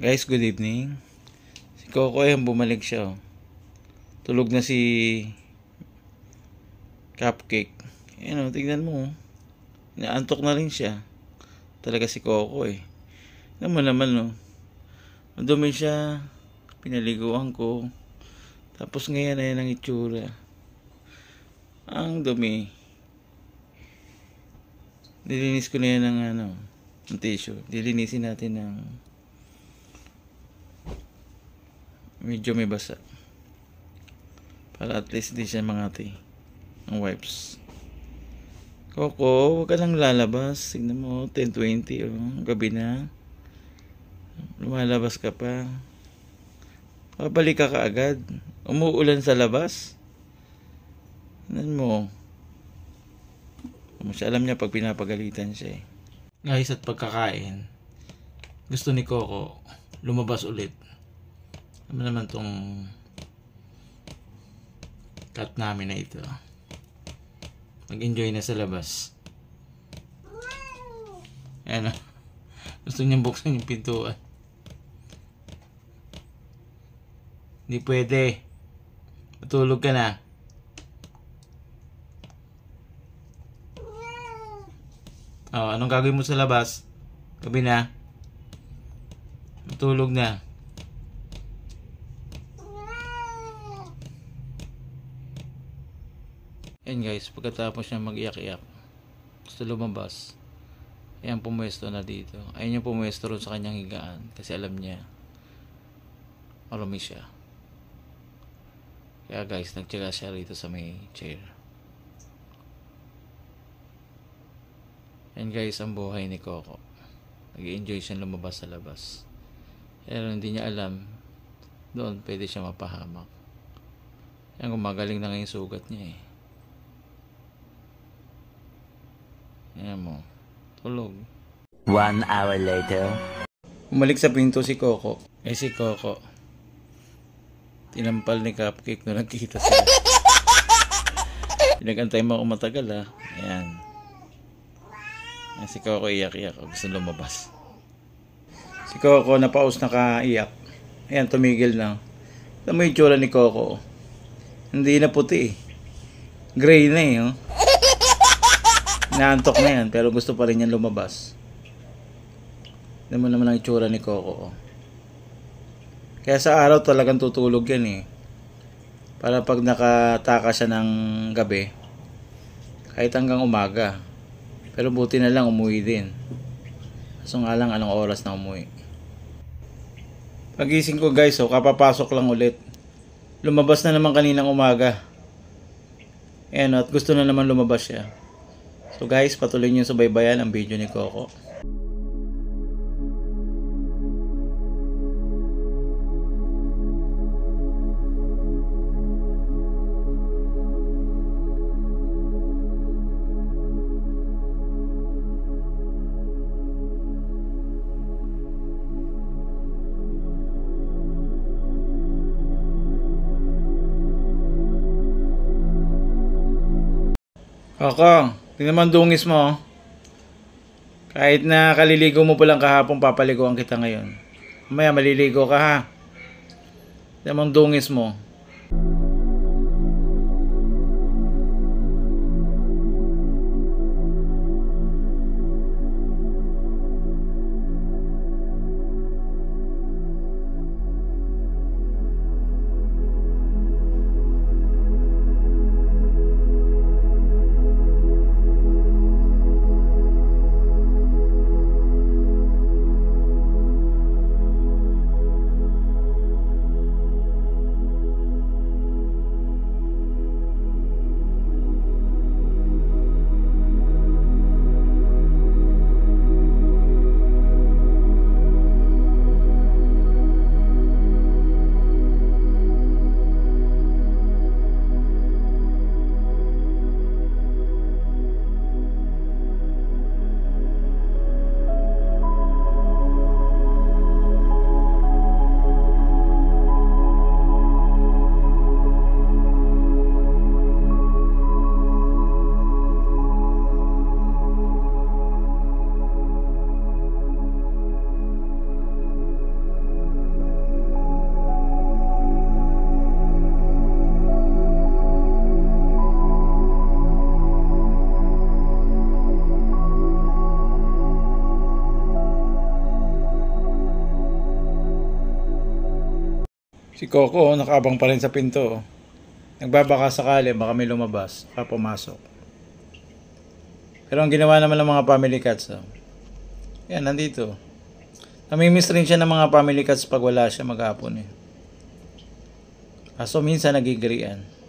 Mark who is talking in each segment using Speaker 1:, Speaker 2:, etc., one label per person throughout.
Speaker 1: Guys, good evening. Si Coco ay bumalik siya. Tulog na si Cupcake. Tignan mo. Naantok na rin siya. Talaga si Coco eh. Naman, madumi siya. Pinaliguan ko. Tapos ngayon ay ang itsura. Ang dumi. Nilinis ko na yan ng tissue. Dilinisin natin ng medyo may basa para at least di siya mangati ang wipes. Coco, huwag ka lang lalabas. Tignan mo, 10:20 gabi na, lumalabas ka pa. Pabalik ka kaagad. Umuulan sa labas. Tignan mo. Siya alam niya pag pinapagalitan siya eh. Guys, at pagkakain, gusto ni Coco lumabas ulit. Ano naman tong cat namin na ito. Mag-enjoy na sa labas. Ayan o. Gusto niyang buksan yung pintuan. Hindi pwede. Matulog ka na. Anong gagawin mo sa labas? Gabi na. Matulog na. Yan guys, pagkatapos niya mag-iyak-iyak, gusto lumabas. Ayan, pumuesto na dito. Ayun yung pumuesto rin sa kanyang higaan kasi alam niya marumi siya. Kaya guys, nagtyaga siya rito sa may chair. Yan guys, ang buhay ni Coco. Nag-i-enjoy siya lumabas sa labas. Pero hindi niya alam, doon pwede siya mapahamak. Yan, gumagaling na ngayon sugat niya eh. Ayan mo. Tulog.
Speaker 2: 1 hour later.
Speaker 1: Umalik sa pinto si Coco. Si Coco tinampal ni Cupcake nung nagkita sila. Pinag-antay mo ako matagal ha. Ayan. Si Coco iyak-iyak. Gusto lumabas. Si Coco napaus na kaiyak. Ayan, tumigil na. Ito mo yung tsura ni Coco. Hindi na puti eh. Gray na eh. Naantok na yan, pero gusto pa rin yan lumabas. Hindi mo naman ang itsura ni Coco. Kaya sa araw talagang tutulog yan eh. Para pag nakataka siya ng gabi, kahit hanggang umaga. Pero buti na lang umuwi din. Kaso nga lang anong oras na umuwi. Pagising ko guys, kapapasok lang ulit. Lumabas na naman kaninang umaga. Ayan, at gusto na naman lumabas siya. So guys, patuloy niyo subaybayan ang video ni Coco. Coco, tingnan mo ang dungis mo. Kahit na kaliligo mo pa lang kahapon, papaliguan kita ngayon. Mamaya maliligo ka ha. Tingnan mo ang dungis mo. Si Coco, nakaabang pa rin sa pinto. Nagbabaka sakali, baka may lumabas, baka pumasok. Pero ang ginawa naman ng mga family cats, yan, nandito. Namimiss rin siya ng mga family cats pag wala siya maghapon eh. Kaso minsan nagigrian.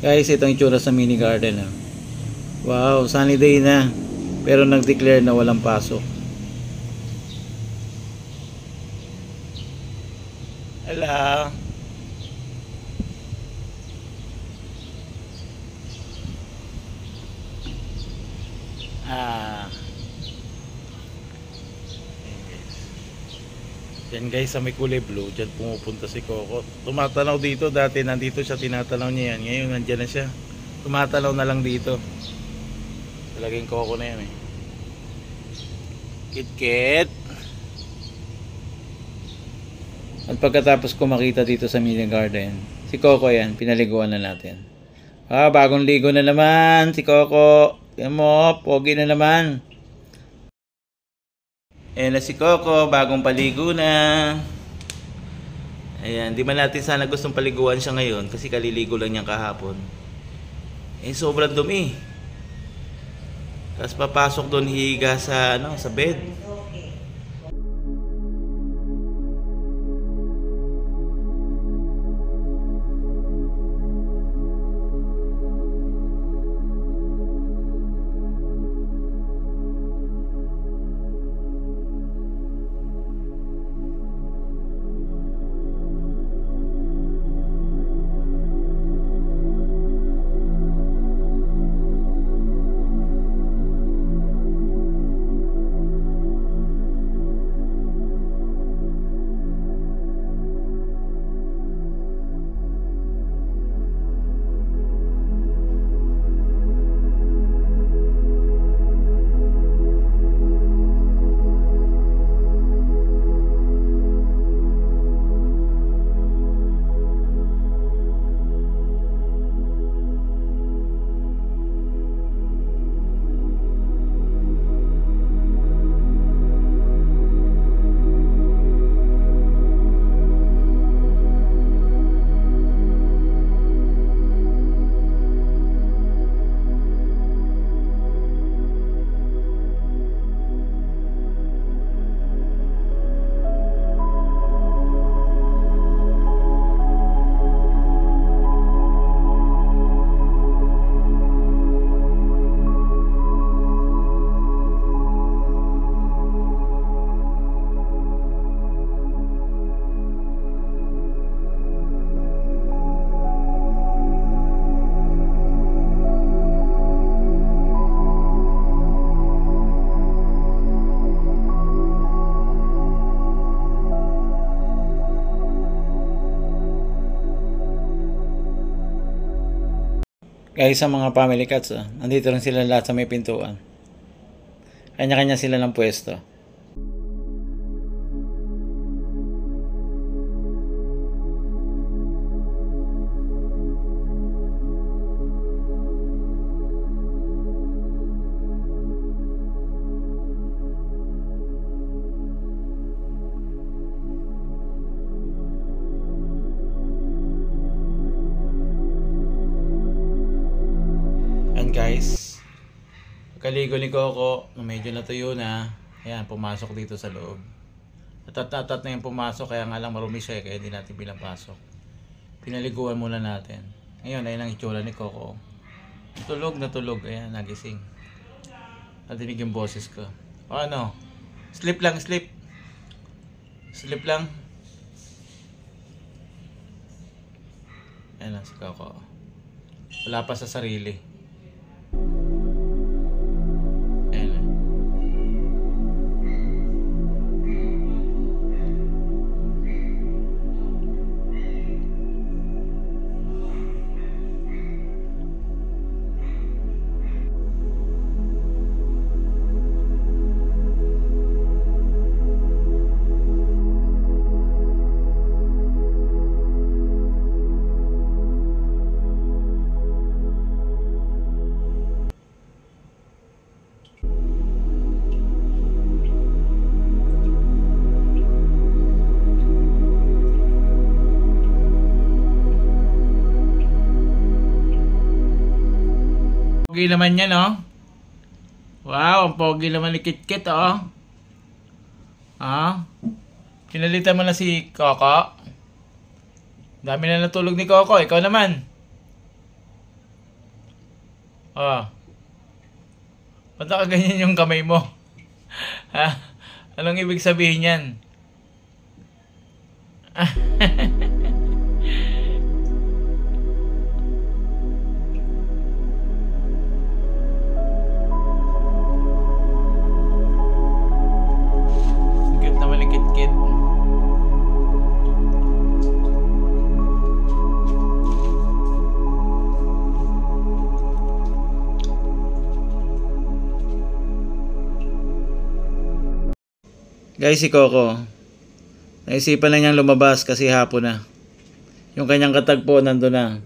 Speaker 1: Guys, ito ang itsura sa mini garden. Wow, sunny day na. Pero nag-declare na walang pasok. Hello. Yan guys, sa may kulay blue, dyan pumupunta si Coco. Tumatalaw dito, dati nandito siya, tinatalaw niya yan. Ngayon nandyan na siya. Tumatalaw na lang dito. Talaging Coco na yan eh. Kit-kit. At pagkatapos ko makita dito sa mini garden, si Coco yan, pinaliguan na natin. Bagong ligo na naman si Coco. Yan mo, pogi na naman. Ayan na si Coco, bagong paligo na. Ayan, di man natin sana gustong paliguan siya ngayon kasi kaliligo lang niya kahapon. Sobrang dumi. Tapos papasok doon higa sa sa bed. Guys, sa mga family cats, andito rin sila lahat sa may pintuan. Kanya-kanya sila ng pwesto. And guys, kaligo ni Coco, medyo natuyo na. Ayan, pumasok dito sa loob. Atat na yung pumasok, kaya nga lang marumi siya, kaya hindi natin pinapasok. Pinaliguan muna natin. Ngayon, ayun ang itsura ni Coco. Tulog na tulog, ayan, nagising. Nadinig yung boses ko. O ano? Sleep lang, sleep. Sleep lang. Ayan na si Coco. Wala pa sa sarili. Pogi naman yan, oh. Wow, ang pogi naman ni Kit-Kit, oh. Ah? Kinalita mo na si Coco. Dami na natulog ni Coco. Ikaw naman. Oh. Ba't nakaganyan yung kamay mo? Ha? Anong ibig sabihin yan? Guys, si Coco, naisipan na niyang lumabas kasi hapon na. Yung kanyang katagpo nandun na.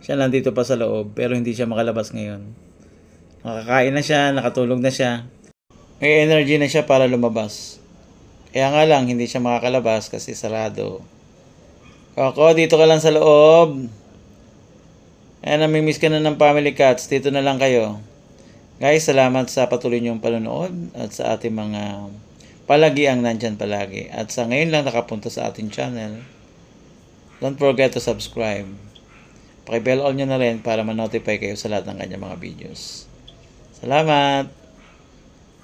Speaker 1: Siya nandito pa sa loob pero hindi siya makalabas ngayon. Nakakain na siya, nakatulog na siya. May energy na siya para lumabas. Kaya nga lang, hindi siya makakalabas kasi sarado. Coco, dito ka lang sa loob. Ayan, namimiss ka na ng family cats. Dito na lang kayo. Guys, salamat sa patuloy niyong panonood at sa ating mga palagi ang nandyan palagi. At sa ngayon lang nakapunta sa ating channel, don't forget to subscribe. Paki-bell all nyo na rin para ma-notify kayo sa lahat ng kanyang mga videos. Salamat!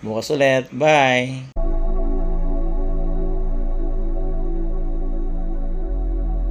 Speaker 1: Bukas ulit. Bye!